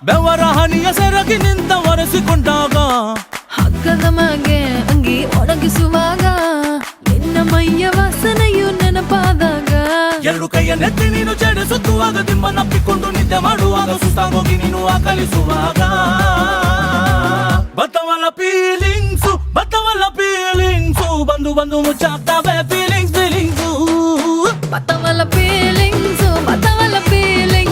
ಬೆವರ ಹನಿಯ ಸೆರಗಿ ನಿಂತ ಒರೆಸಿಕೊಂಡಾಗ ಹಗ್ಗದ ಮಗೆ ಅಂಗಿ ಒಣಗಿಸುವಾಗ ನಿನ್ನ ಮೈಯ ವಾಸನೆಯು ನೆನಪಾದಾಗ ಎರಡು ಕೈಯ ನೆತ್ತಿ ನೀನು ಚಡಿಸುತ್ತುವಾಗ ದಿಮ್ಮನಪ್ಪಿಕೊಂಡು ನಿದ್ದೆ ಮಾಡುವಾಗ ಸುಸ್ತಾಗೋಗಿ ನೀನು ಆಕಲಿಸುವಾಗ ಬತ್ತವಲ್ಲ ಫೀಲಿಂಗ್ಸು ಬಂದು ಬಂದು ಮುಚ್ಚಾಗ್ತಾವೆ ಫೀಲಿಂಗ್ಸು